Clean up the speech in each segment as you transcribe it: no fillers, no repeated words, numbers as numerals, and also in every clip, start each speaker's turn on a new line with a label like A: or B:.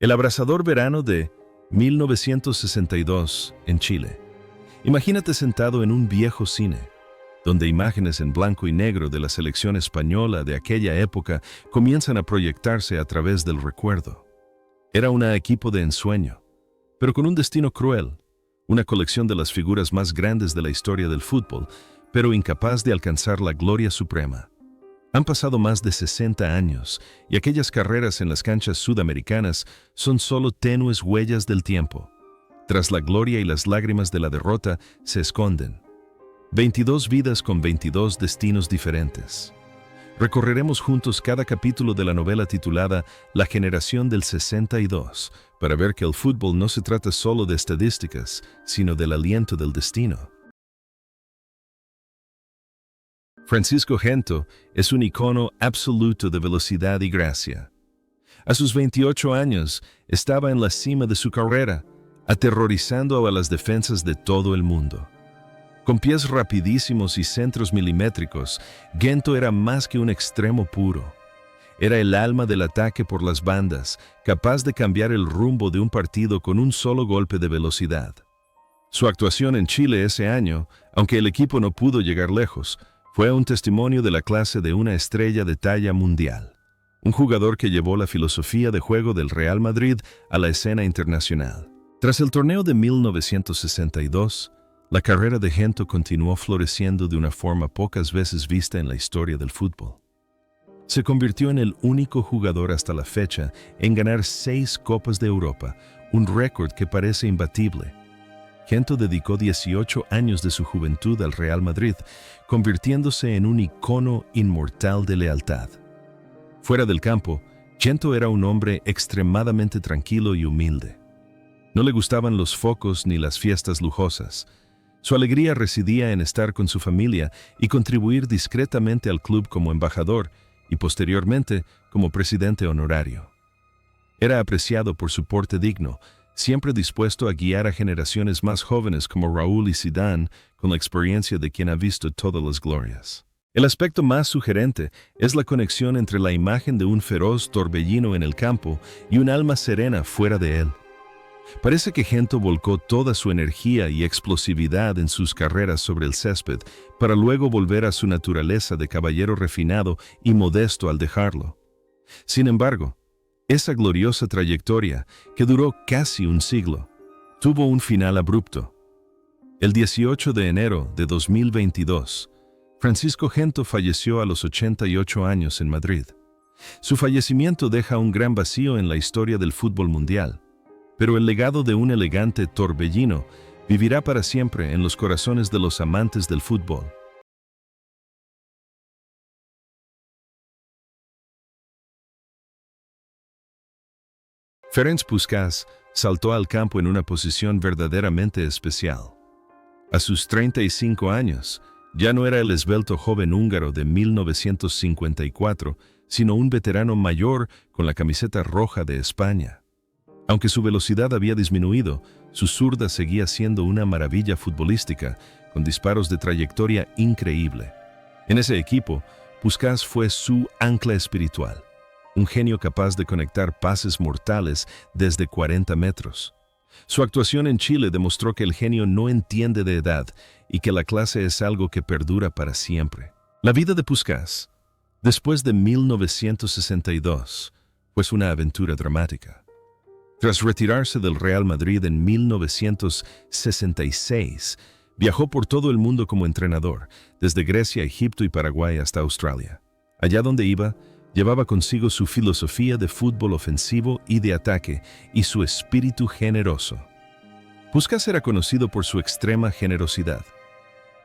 A: El abrasador verano de 1962 en Chile. Imagínate sentado en un viejo cine, donde imágenes en blanco y negro de la selección española de aquella época comienzan a proyectarse a través del recuerdo. Era un equipo de ensueño, pero con un destino cruel, una colección de las figuras más grandes de la historia del fútbol, pero incapaz de alcanzar la gloria suprema. Han pasado más de 60 años y aquellas carreras en las canchas sudamericanas son solo tenues huellas del tiempo. Tras la gloria y las lágrimas de la derrota se esconden 22 vidas con 22 destinos diferentes. Recorreremos juntos cada capítulo de la novela titulada La generación del 62 para ver que el fútbol no se trata solo de estadísticas, sino del aliento del destino. Francisco Gento es un icono absoluto de velocidad y gracia. A sus 28 años estaba en la cima de su carrera, aterrorizando a las defensas de todo el mundo. Con pies rapidísimos y centros milimétricos, Gento era más que un extremo puro. Era el alma del ataque por las bandas, capaz de cambiar el rumbo de un partido con un solo golpe de velocidad. Su actuación en Chile ese año, aunque el equipo no pudo llegar lejos, fue un testimonio de la clase de una estrella de talla mundial. Un jugador que llevó la filosofía de juego del Real Madrid a la escena internacional. Tras el torneo de 1962, la carrera de Gento continuó floreciendo de una forma pocas veces vista en la historia del fútbol. Se convirtió en el único jugador hasta la fecha en ganar 6 Copas de Europa, un récord que parece imbatible. Gento dedicó 18 años de su juventud al Real Madrid, convirtiéndose en un icono inmortal de lealtad. Fuera del campo, Gento era un hombre extremadamente tranquilo y humilde. No le gustaban los focos ni las fiestas lujosas. Su alegría residía en estar con su familia y contribuir discretamente al club como embajador y posteriormente como presidente honorario. Era apreciado por su porte digno, siempre dispuesto a guiar a generaciones más jóvenes como Raúl y Zidane con la experiencia de quien ha visto todas las glorias. El aspecto más sugerente es la conexión entre la imagen de un feroz torbellino en el campo y un alma serena fuera de él. Parece que Gento volcó toda su energía y explosividad en sus carreras sobre el césped para luego volver a su naturaleza de caballero refinado y modesto al dejarlo. Sin embargo, esa gloriosa trayectoria, que duró casi un siglo, tuvo un final abrupto. El 18 de enero de 2022, Francisco Gento falleció a los 88 años en Madrid. Su fallecimiento deja un gran vacío en la historia del fútbol mundial, pero el legado de un elegante torbellino vivirá para siempre en los corazones de los amantes del fútbol. Ferenc Puskás saltó al campo en una posición verdaderamente especial. A sus 35 años, ya no era el esbelto joven húngaro de 1954, sino un veterano mayor con la camiseta roja de España. Aunque su velocidad había disminuido, su zurda seguía siendo una maravilla futbolística, con disparos de trayectoria increíble. En ese equipo, Puskás fue su ancla espiritual. Un genio capaz de conectar pases mortales desde 40 metros. Su actuación en Chile demostró que el genio no entiende de edad y que la clase es algo que perdura para siempre. La vida de Puskás, después de 1962, fue una aventura dramática. Tras retirarse del Real Madrid en 1966, viajó por todo el mundo como entrenador, desde Grecia, Egipto y Paraguay hasta Australia. Allá donde iba, llevaba consigo su filosofía de fútbol ofensivo y de ataque y su espíritu generoso. Puskás era conocido por su extrema generosidad.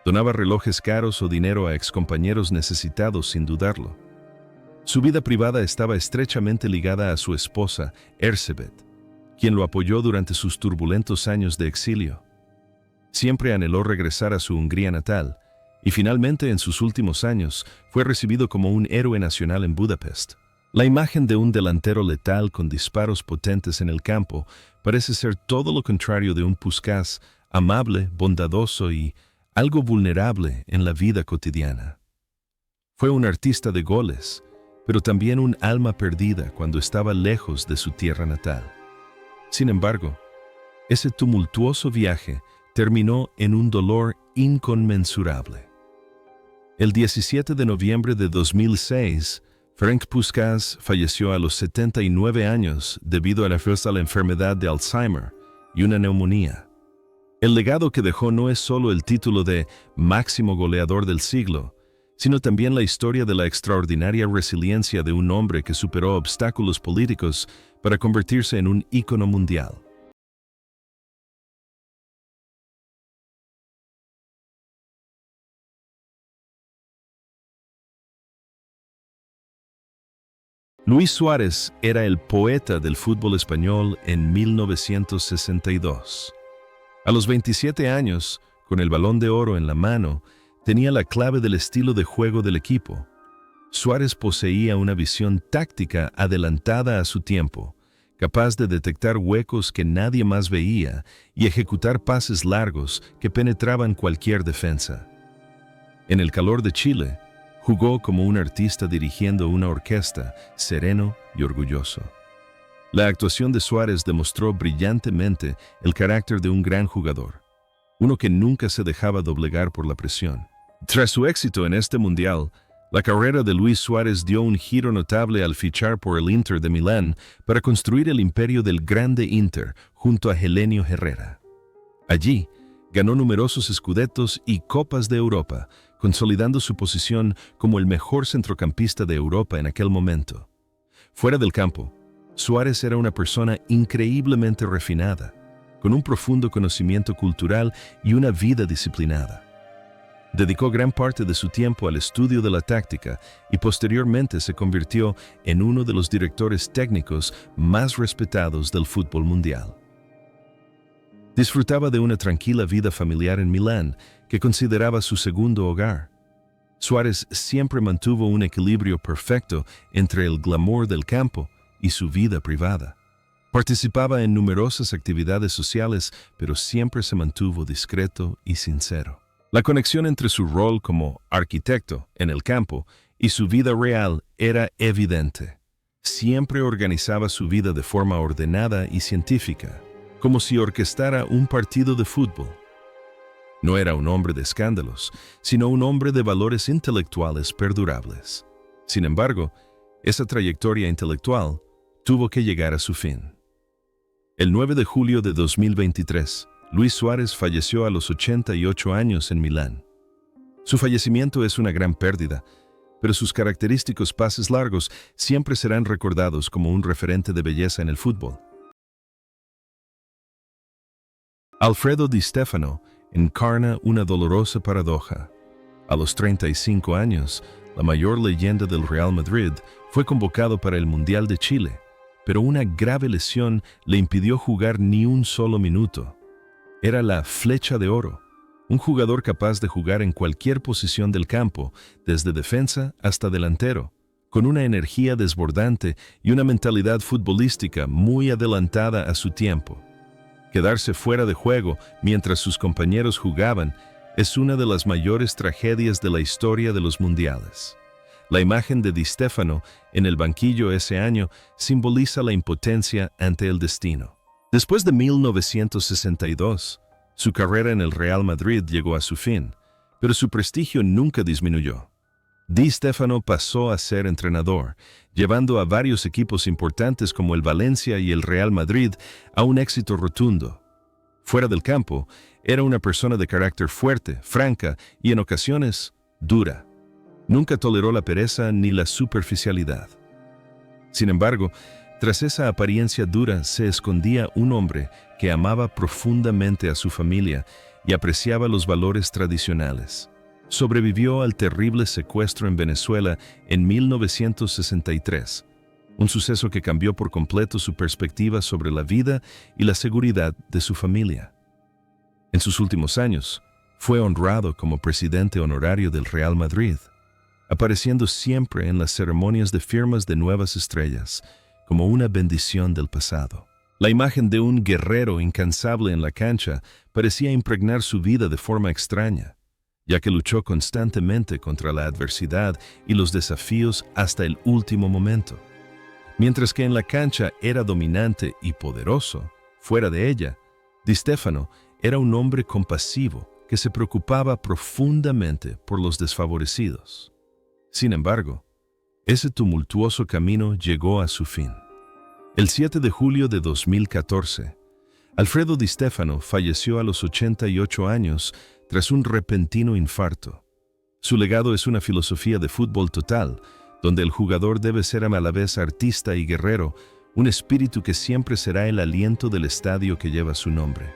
A: Donaba relojes caros o dinero a excompañeros necesitados sin dudarlo. Su vida privada estaba estrechamente ligada a su esposa, Erzsébet, quien lo apoyó durante sus turbulentos años de exilio. Siempre anheló regresar a su Hungría natal, y finalmente en sus últimos años fue recibido como un héroe nacional en Budapest. La imagen de un delantero letal con disparos potentes en el campo parece ser todo lo contrario de un Puskás amable, bondadoso y algo vulnerable en la vida cotidiana. Fue un artista de goles, pero también un alma perdida cuando estaba lejos de su tierra natal. Sin embargo, ese tumultuoso viaje terminó en un dolor inconmensurable. El 17 de noviembre de 2006, Ferenc Puskás falleció a los 79 años debido a la enfermedad de Alzheimer y una neumonía. El legado que dejó no es solo el título de máximo goleador del siglo, sino también la historia de la extraordinaria resiliencia de un hombre que superó obstáculos políticos para convertirse en un ícono mundial. Luis Suárez era el poeta del fútbol español en 1962. A los 27 años, con el Balón de Oro en la mano, tenía la clave del estilo de juego del equipo. Suárez poseía una visión táctica adelantada a su tiempo, capaz de detectar huecos que nadie más veía y ejecutar pases largos que penetraban cualquier defensa. En el calor de Chile, jugó como un artista dirigiendo una orquesta, sereno y orgulloso. La actuación de Suárez demostró brillantemente el carácter de un gran jugador, uno que nunca se dejaba doblegar por la presión. Tras su éxito en este mundial, la carrera de Luis Suárez dio un giro notable al fichar por el Inter de Milán para construir el imperio del Grande Inter junto a Helenio Herrera. Allí, ganó numerosos scudettos y Copas de Europa, consolidando su posición como el mejor centrocampista de Europa en aquel momento. Fuera del campo, Suárez era una persona increíblemente refinada, con un profundo conocimiento cultural y una vida disciplinada. Dedicó gran parte de su tiempo al estudio de la táctica y posteriormente se convirtió en uno de los directores técnicos más respetados del fútbol mundial. Disfrutaba de una tranquila vida familiar en Milán, que consideraba su segundo hogar. Suárez siempre mantuvo un equilibrio perfecto entre el glamour del campo y su vida privada. Participaba en numerosas actividades sociales, pero siempre se mantuvo discreto y sincero. La conexión entre su rol como arquitecto en el campo y su vida real era evidente. Siempre organizaba su vida de forma ordenada y científica, como si orquestara un partido de fútbol. No era un hombre de escándalos, sino un hombre de valores intelectuales perdurables. Sin embargo, esa trayectoria intelectual tuvo que llegar a su fin. El 9 de julio de 2023, Luis Suárez falleció a los 88 años en Milán. Su fallecimiento es una gran pérdida, pero sus característicos pases largos siempre serán recordados como un referente de belleza en el fútbol. Alfredo Di Stéfano encarna una dolorosa paradoja. A los 35 años, la mayor leyenda del Real Madrid fue convocado para el Mundial de Chile, pero una grave lesión le impidió jugar ni un solo minuto. Era la Flecha de Oro, un jugador capaz de jugar en cualquier posición del campo, desde defensa hasta delantero, con una energía desbordante y una mentalidad futbolística muy adelantada a su tiempo. Quedarse fuera de juego mientras sus compañeros jugaban es una de las mayores tragedias de la historia de los mundiales. La imagen de Di Stéfano en el banquillo ese año simboliza la impotencia ante el destino. Después de 1962, su carrera en el Real Madrid llegó a su fin, pero su prestigio nunca disminuyó. Di Stéfano pasó a ser entrenador, llevando a varios equipos importantes como el Valencia y el Real Madrid a un éxito rotundo. Fuera del campo, era una persona de carácter fuerte, franca y en ocasiones dura. Nunca toleró la pereza ni la superficialidad. Sin embargo, tras esa apariencia dura se escondía un hombre que amaba profundamente a su familia y apreciaba los valores tradicionales. Sobrevivió al terrible secuestro en Venezuela en 1963, un suceso que cambió por completo su perspectiva sobre la vida y la seguridad de su familia. En sus últimos años, fue honrado como presidente honorario del Real Madrid, apareciendo siempre en las ceremonias de firmas de nuevas estrellas, como una bendición del pasado. La imagen de un guerrero incansable en la cancha parecía impregnar su vida de forma extraña, ya que luchó constantemente contra la adversidad y los desafíos hasta el último momento. Mientras que en la cancha era dominante y poderoso, Fuera de ella, Di Stéfano era un hombre compasivo que se preocupaba profundamente por los desfavorecidos. Sin embargo, ese tumultuoso camino llegó a su fin. El 7 de julio de 2014, Alfredo Di Stéfano falleció a los 88 años tras un repentino infarto. Su legado es una filosofía de fútbol total, donde el jugador debe ser a la vez artista y guerrero, un espíritu que siempre será el aliento del estadio que lleva su nombre.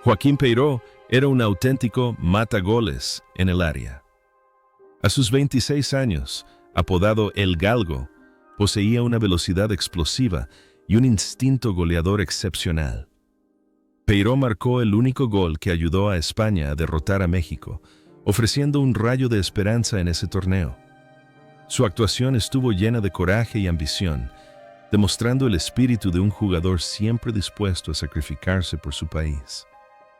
A: Joaquín Peiró era un auténtico matagoles en el área. A sus 26 años, apodado El Galgo, poseía una velocidad explosiva y un instinto goleador excepcional. Peiró marcó el único gol que ayudó a España a derrotar a México, ofreciendo un rayo de esperanza en ese torneo. Su actuación estuvo llena de coraje y ambición, demostrando el espíritu de un jugador siempre dispuesto a sacrificarse por su país.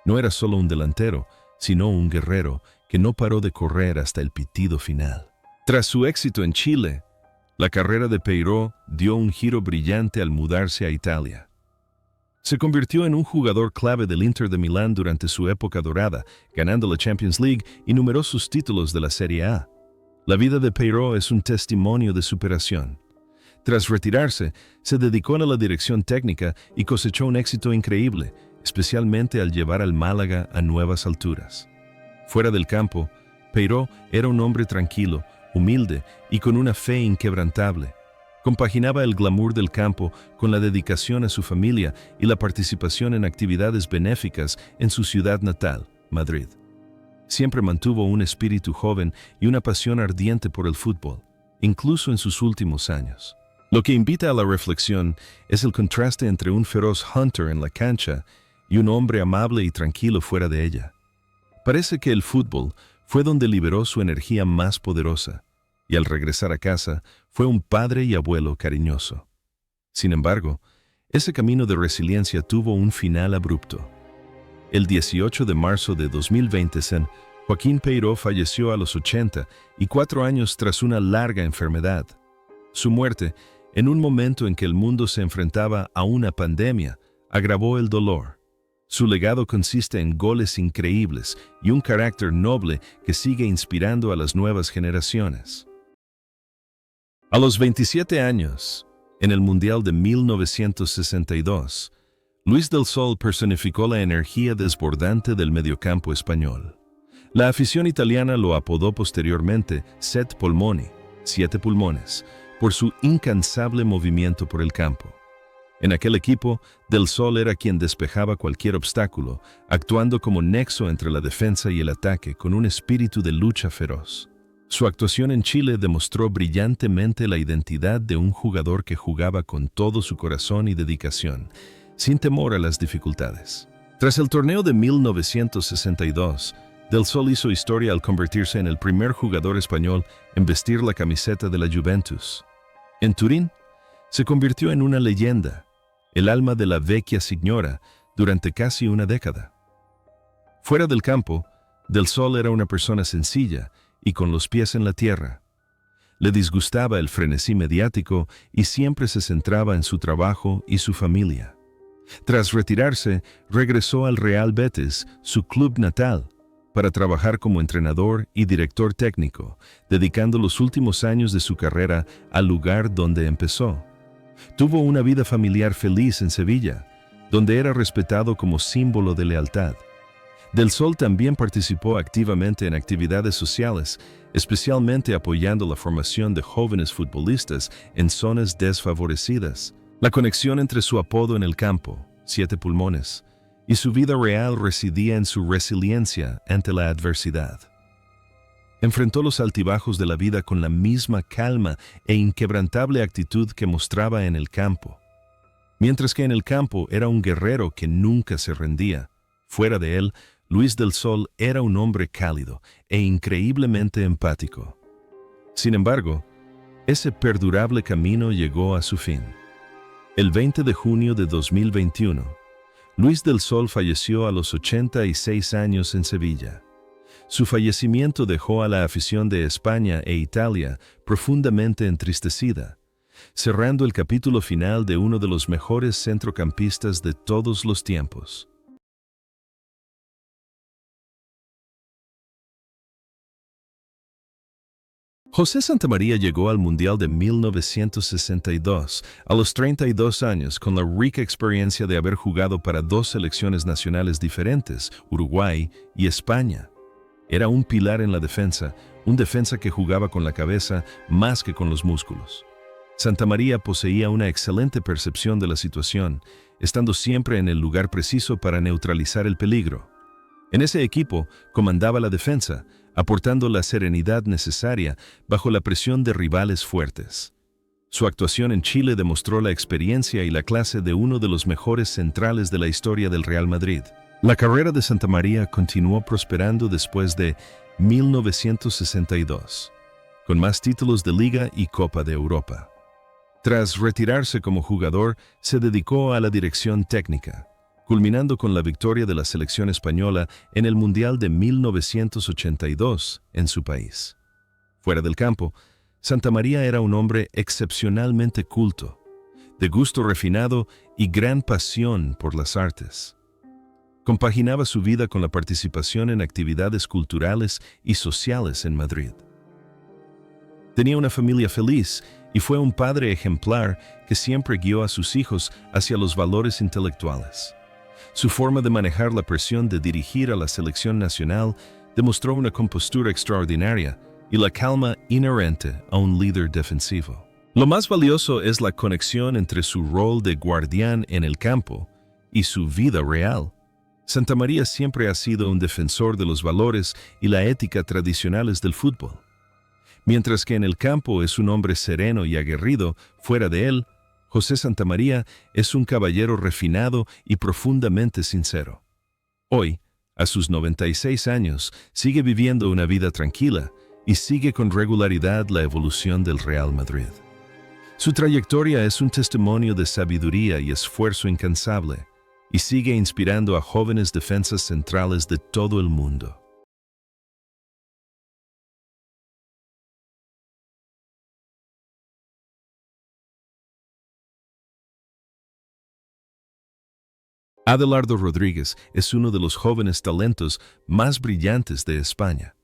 A: No era solo un delantero, sino un guerrero que no paró de correr hasta el pitido final. Tras su éxito en Chile, la carrera de Peiró dio un giro brillante al mudarse a Italia. Se convirtió en un jugador clave del Inter de Milán durante su época dorada, ganando la Champions League y numerosos títulos de la Serie A. La vida de Peiró es un testimonio de superación. Tras retirarse, se dedicó a la dirección técnica y cosechó un éxito increíble, especialmente al llevar al Málaga a nuevas alturas. Fuera del campo, Peiró era un hombre tranquilo, humilde y con una fe inquebrantable. Compaginaba el glamour del campo con la dedicación a su familia y la participación en actividades benéficas en su ciudad natal, Madrid. Siempre mantuvo un espíritu joven y una pasión ardiente por el fútbol, incluso en sus últimos años. Lo que invita a la reflexión es el contraste entre un feroz hunter en la cancha y un hombre amable y tranquilo fuera de ella. Parece que el fútbol fue donde liberó su energía más poderosa, y al regresar a casa fue un padre y abuelo cariñoso. Sin embargo, ese camino de resiliencia tuvo un final abrupto. El 18 de marzo de 2020, Joaquín Peiró falleció a los 84 años tras una larga enfermedad. Su muerte, en un momento en que el mundo se enfrentaba a una pandemia, agravó el dolor. Su legado consiste en goles increíbles y un carácter noble que sigue inspirando a las nuevas generaciones. A los 27 años, en el Mundial de 1962, Luis del Sol personificó la energía desbordante del mediocampo español. La afición italiana lo apodó posteriormente Set Polmoni, 7 pulmones, por su incansable movimiento por el campo. En aquel equipo, Del Sol era quien despejaba cualquier obstáculo, actuando como nexo entre la defensa y el ataque con un espíritu de lucha feroz. Su actuación en Chile demostró brillantemente la identidad de un jugador que jugaba con todo su corazón y dedicación, sin temor a las dificultades. Tras el torneo de 1962, Del Sol hizo historia al convertirse en el primer jugador español en vestir la camiseta de la Juventus. En Turín, se convirtió en una leyenda, el alma de la Vecchia Signora, durante casi una década. Fuera del campo, Del Sol era una persona sencilla y con los pies en la tierra. Le disgustaba el frenesí mediático y siempre se centraba en su trabajo y su familia. Tras retirarse, regresó al Real Betis, su club natal, para trabajar como entrenador y director técnico, dedicando los últimos años de su carrera al lugar donde empezó. Tuvo una vida familiar feliz en Sevilla, donde era respetado como símbolo de lealtad. Del Sol también participó activamente en actividades sociales, especialmente apoyando la formación de jóvenes futbolistas en zonas desfavorecidas. La conexión entre su apodo en el campo, 7 pulmones, y su vida real residía en su resiliencia ante la adversidad. Enfrentó los altibajos de la vida con la misma calma e inquebrantable actitud que mostraba en el campo. Mientras que en el campo era un guerrero que nunca se rendía, fuera de él, Luis del Sol era un hombre cálido e increíblemente empático. Sin embargo, ese perdurable camino llegó a su fin. El 20 de junio de 2021, Luis del Sol falleció a los 86 años en Sevilla. Su fallecimiento dejó a la afición de España e Italia profundamente entristecida, cerrando el capítulo final de uno de los mejores centrocampistas de todos los tiempos. José Santamaría llegó al Mundial de 1962 a los 32 años con la rica experiencia de haber jugado para dos selecciones nacionales diferentes, Uruguay y España. Era un pilar en la defensa, un defensa que jugaba con la cabeza más que con los músculos. Santamaría poseía una excelente percepción de la situación, estando siempre en el lugar preciso para neutralizar el peligro. En ese equipo comandaba la defensa, aportando la serenidad necesaria bajo la presión de rivales fuertes. Su actuación en Chile demostró la experiencia y la clase de uno de los mejores centrales de la historia del Real Madrid. La carrera de Santamaría continuó prosperando después de 1962, con más títulos de Liga y Copa de Europa. Tras retirarse como jugador, se dedicó a la dirección técnica, culminando con la victoria de la selección española en el Mundial de 1982 en su país. Fuera del campo, Santamaría era un hombre excepcionalmente culto, de gusto refinado y gran pasión por las artes. Compaginaba su vida con la participación en actividades culturales y sociales en Madrid. Tenía una familia feliz y fue un padre ejemplar que siempre guió a sus hijos hacia los valores intelectuales. Su forma de manejar la presión de dirigir a la selección nacional demostró una compostura extraordinaria y la calma inherente a un líder defensivo. Lo más valioso es la conexión entre su rol de guardián en el campo y su vida real. Santamaría siempre ha sido un defensor de los valores y la ética tradicionales del fútbol. Mientras que en el campo es un hombre sereno y aguerrido, fuera de él, José Santamaría es un caballero refinado y profundamente sincero. Hoy, a sus 96 años, sigue viviendo una vida tranquila y sigue con regularidad la evolución del Real Madrid. Su trayectoria es un testimonio de sabiduría y esfuerzo incansable, y sigue inspirando a jóvenes defensas centrales de todo el mundo. Adelardo Rodríguez es uno de los jóvenes talentos más brillantes de España.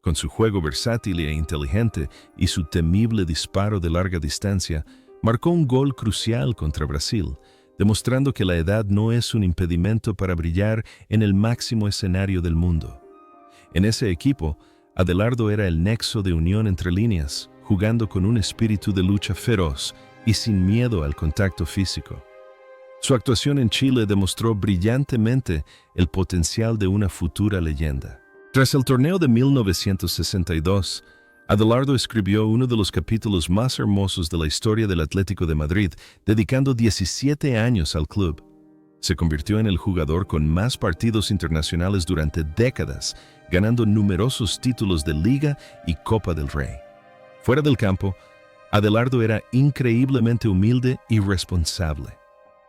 A: Con su juego versátil e inteligente y su temible disparo de larga distancia, marcó un gol crucial contra Brasil, demostrando que la edad no es un impedimento para brillar en el máximo escenario del mundo. En ese equipo, Adelardo era el nexo de unión entre líneas, jugando con un espíritu de lucha feroz y sin miedo al contacto físico. Su actuación en Chile demostró brillantemente el potencial de una futura leyenda. Tras el torneo de 1962, Adelardo escribió uno de los capítulos más hermosos de la historia del Atlético de Madrid, dedicando 17 años al club. Se convirtió en el jugador con más partidos internacionales durante décadas, ganando numerosos títulos de Liga y Copa del Rey. Fuera del campo, Adelardo era increíblemente humilde y responsable.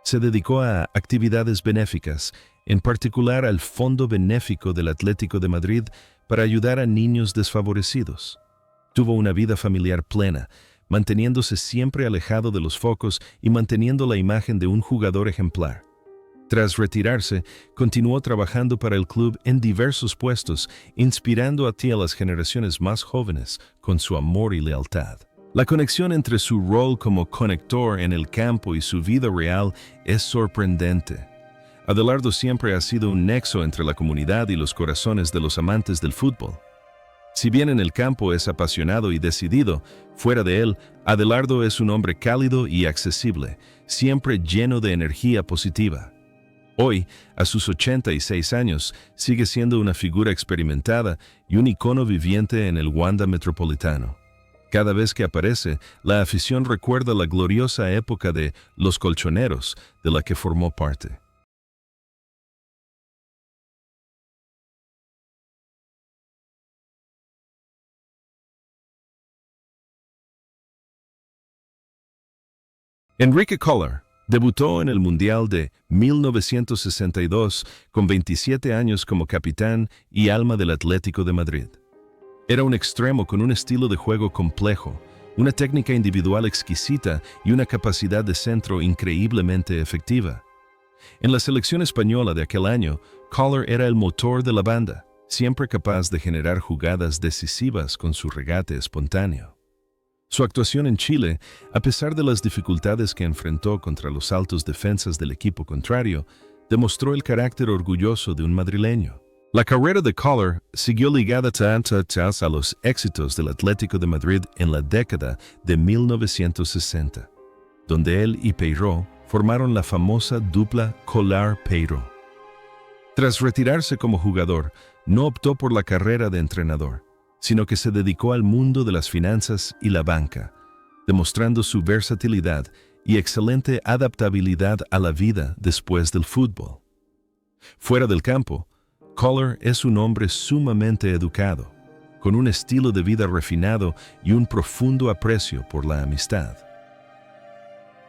A: Se dedicó a actividades benéficas, en particular al Fondo Benéfico del Atlético de Madrid para ayudar a niños desfavorecidos. Tuvo una vida familiar plena, manteniéndose siempre alejado de los focos y manteniendo la imagen de un jugador ejemplar. Tras retirarse, continuó trabajando para el club en diversos puestos, inspirando a las generaciones más jóvenes con su amor y lealtad. La conexión entre su rol como conector en el campo y su vida real es sorprendente. Adelardo siempre ha sido un nexo entre la comunidad y los corazones de los amantes del fútbol. Si bien en el campo es apasionado y decidido, fuera de él, Adelardo es un hombre cálido y accesible, siempre lleno de energía positiva. Hoy, a sus 86 años, sigue siendo una figura experimentada y un icono viviente en el Wanda Metropolitano. Cada vez que aparece, la afición recuerda la gloriosa época de Los Colchoneros, de la que formó parte. Enrique Collar, Debutó en el Mundial de 1962 con 27 años como capitán y alma del Atlético de Madrid. Era un extremo con un estilo de juego complejo, una técnica individual exquisita y una capacidad de centro increíblemente efectiva. En la selección española de aquel año, Koller era el motor de la banda, siempre capaz de generar jugadas decisivas con su regate espontáneo. Su actuación en Chile, a pesar de las dificultades que enfrentó contra los altos defensas del equipo contrario, demostró el carácter orgulloso de un madrileño. La carrera de Koller siguió ligada a los éxitos del Atlético de Madrid en la década de 1960, donde él y Peiró formaron la famosa dupla Koller-Peiró. Tras retirarse como jugador, no optó por la carrera de entrenador, sino que se dedicó al mundo de las finanzas y la banca, demostrando su versatilidad y excelente adaptabilidad a la vida después del fútbol. Fuera del campo, Koller es un hombre sumamente educado, con un estilo de vida refinado y un profundo aprecio por la amistad.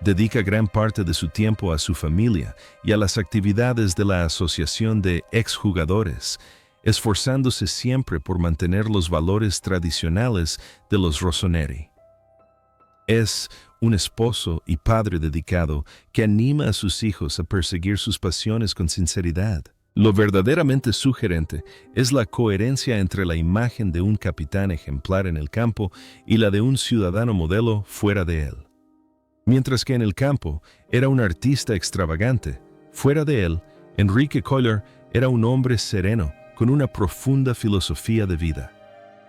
A: Dedica gran parte de su tiempo a su familia y a las actividades de la Asociación de Exjugadores, esforzándose siempre por mantener los valores tradicionales de los Rossoneri. Es un esposo y padre dedicado que anima a sus hijos a perseguir sus pasiones con sinceridad. Lo verdaderamente sugerente es la coherencia entre la imagen de un capitán ejemplar en el campo y la de un ciudadano modelo fuera de él. Mientras que en el campo era un artista extravagante, fuera de él, Enrique Koller era un hombre sereno, con una profunda filosofía de vida.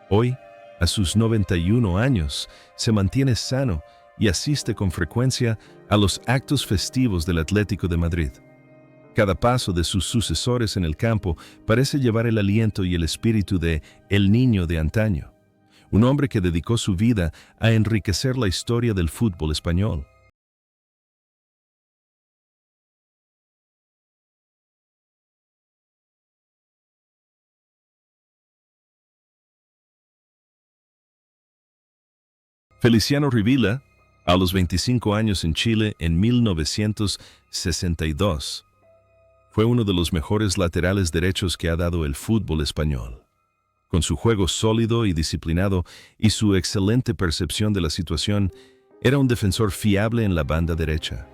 A: Hoy, a sus 91 años, se mantiene sano y asiste con frecuencia a los actos festivos del Atlético de Madrid. Cada paso de sus sucesores en el campo parece llevar el aliento y el espíritu de el niño de antaño, un hombre que dedicó su vida a enriquecer la historia del fútbol español. Feliciano Rivilla, a los 25 años en Chile en 1962, fue uno de los mejores laterales derechos que ha dado el fútbol español. Con su juego sólido y disciplinado y su excelente percepción de la situación, era un defensor fiable en la banda derecha.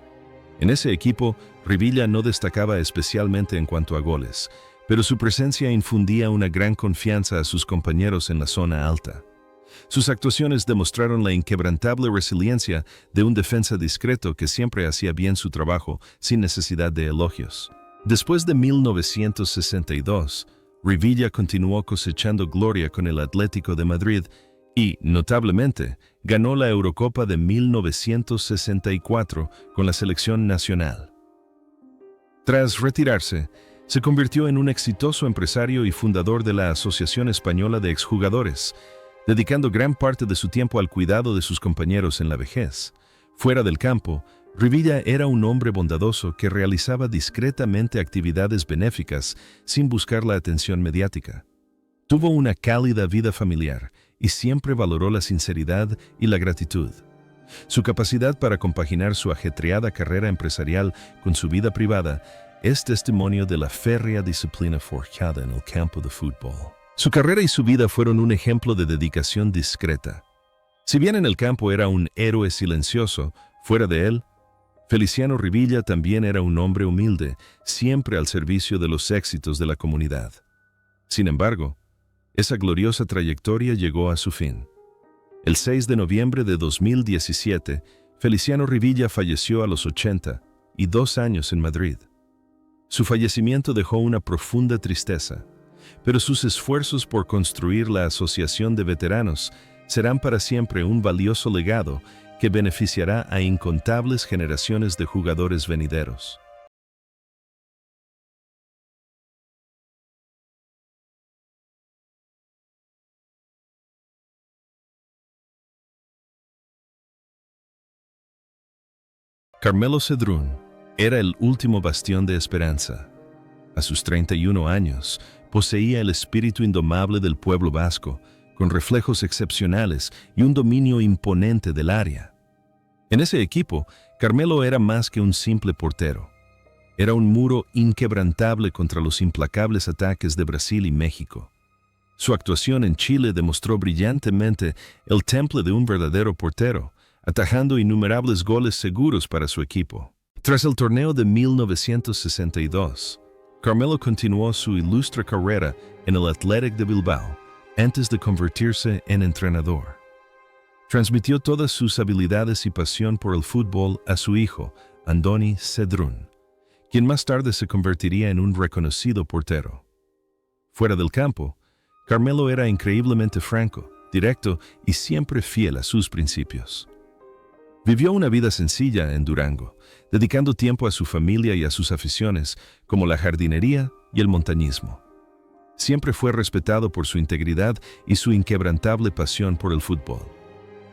A: En ese equipo, Rivilla no destacaba especialmente en cuanto a goles, pero su presencia infundía una gran confianza a sus compañeros en la zona alta. Sus actuaciones demostraron la inquebrantable resiliencia de un defensa discreto que siempre hacía bien su trabajo sin necesidad de elogios. Después de 1962, Rivilla continuó cosechando gloria con el Atlético de Madrid y, notablemente, ganó la Eurocopa de 1964 con la selección nacional. Tras retirarse, se convirtió en un exitoso empresario y fundador de la Asociación Española de Exjugadores, dedicando gran parte de su tiempo al cuidado de sus compañeros en la vejez. Fuera del campo, Rivilla era un hombre bondadoso que realizaba discretamente actividades benéficas sin buscar la atención mediática. Tuvo una cálida vida familiar y siempre valoró la sinceridad y la gratitud. Su capacidad para compaginar su ajetreada carrera empresarial con su vida privada es testimonio de la férrea disciplina forjada en el campo de fútbol. Su carrera y su vida fueron un ejemplo de dedicación discreta. Si bien en el campo era un héroe silencioso, fuera de él, Feliciano Rivilla también era un hombre humilde, siempre al servicio de los éxitos de la comunidad. Sin embargo, esa gloriosa trayectoria llegó a su fin. El 6 de noviembre de 2017, Feliciano Rivilla falleció a los 82 años en Madrid. Su fallecimiento dejó una profunda tristeza, pero sus esfuerzos por construir la Asociación de Veteranos serán para siempre un valioso legado que beneficiará a incontables generaciones de jugadores venideros. Carmelo Cedrún era el último bastión de esperanza. A sus 31 años, poseía el espíritu indomable del pueblo vasco, con reflejos excepcionales y un dominio imponente del área. En ese equipo, Carmelo era más que un simple portero. Era un muro inquebrantable contra los implacables ataques de Brasil y México. Su actuación en Chile demostró brillantemente el temple de un verdadero portero, atajando innumerables goles seguros para su equipo. Tras el torneo de 1962, Carmelo continuó su ilustre carrera en el Athletic de Bilbao, antes de convertirse en entrenador. Transmitió todas sus habilidades y pasión por el fútbol a su hijo, Andoni Cedrún, quien más tarde se convertiría en un reconocido portero. Fuera del campo, Carmelo era increíblemente franco, directo y siempre fiel a sus principios. Vivió una vida sencilla en Durango, dedicando tiempo a su familia y a sus aficiones, como la jardinería y el montañismo. Siempre fue respetado por su integridad y su inquebrantable pasión por el fútbol.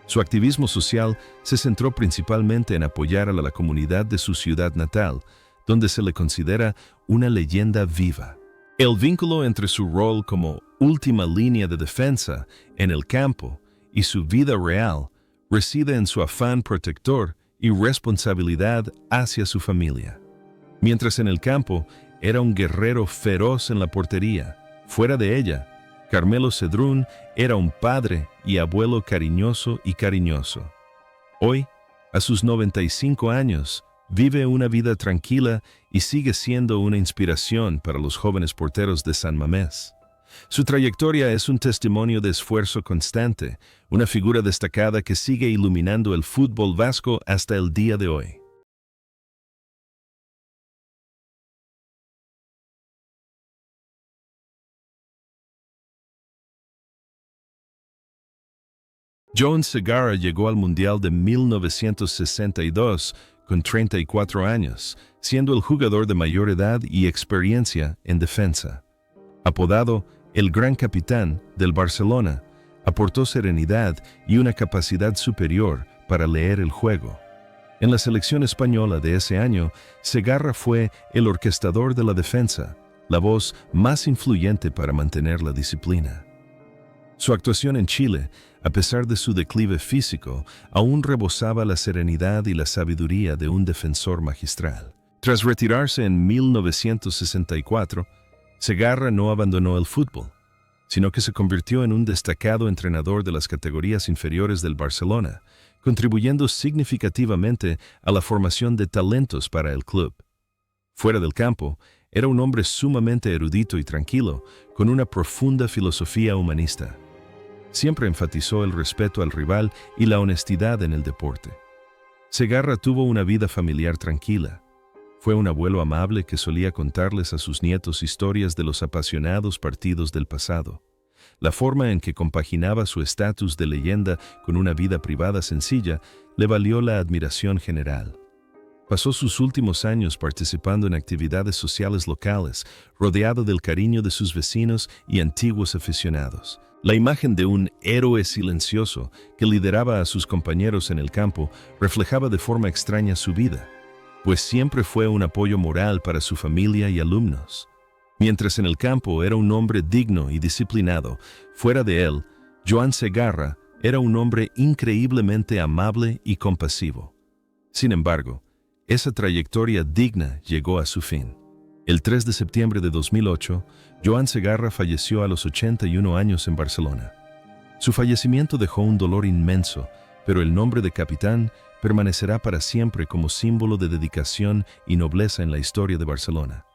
A: Su activismo social se centró principalmente en apoyar a la comunidad de su ciudad natal, donde se le considera una leyenda viva. El vínculo entre su rol como última línea de defensa en el campo y su vida real reside en su afán protector y responsabilidad hacia su familia. Mientras en el campo era un guerrero feroz en la portería, fuera de ella, Carmelo Cedrún era un padre y abuelo cariñoso. Hoy, a sus 95 años, vive una vida tranquila y sigue siendo una inspiración para los jóvenes porteros de San Mamés. Su trayectoria es un testimonio de esfuerzo constante, una figura destacada que sigue iluminando el fútbol vasco hasta el día de hoy. Joan Segarra llegó al Mundial de 1962 con 34 años, siendo el jugador de mayor edad y experiencia en defensa. Apodado el Gran Capitán del Barcelona, aportó serenidad y una capacidad superior para leer el juego. En la selección española de ese año, Segarra fue el orquestador de la defensa, la voz más influyente para mantener la disciplina. Su actuación en Chile, a pesar de su declive físico, aún rebosaba la serenidad y la sabiduría de un defensor magistral. Tras retirarse en 1964, Segarra no abandonó el fútbol, sino que se convirtió en un destacado entrenador de las categorías inferiores del Barcelona, contribuyendo significativamente a la formación de talentos para el club. Fuera del campo, era un hombre sumamente erudito y tranquilo, con una profunda filosofía humanista. Siempre enfatizó el respeto al rival y la honestidad en el deporte. Segarra tuvo una vida familiar tranquila. Fue un abuelo amable que solía contarles a sus nietos historias de los apasionados partidos del pasado. La forma en que compaginaba su estatus de leyenda con una vida privada sencilla le valió la admiración general. Pasó sus últimos años participando en actividades sociales locales, rodeado del cariño de sus vecinos y antiguos aficionados. La imagen de un héroe silencioso que lideraba a sus compañeros en el campo reflejaba de forma extraña su vida, pues siempre fue un apoyo moral para su familia y alumnos. Mientras en el campo era un hombre digno y disciplinado, fuera de él, Joan Segarra era un hombre increíblemente amable y compasivo. Sin embargo, esa trayectoria digna llegó a su fin. El 3 de septiembre de 2008, Joan Segarra falleció a los 81 años en Barcelona. Su fallecimiento dejó un dolor inmenso, pero el nombre de capitán permanecerá para siempre como símbolo de dedicación y nobleza en la historia de Barcelona.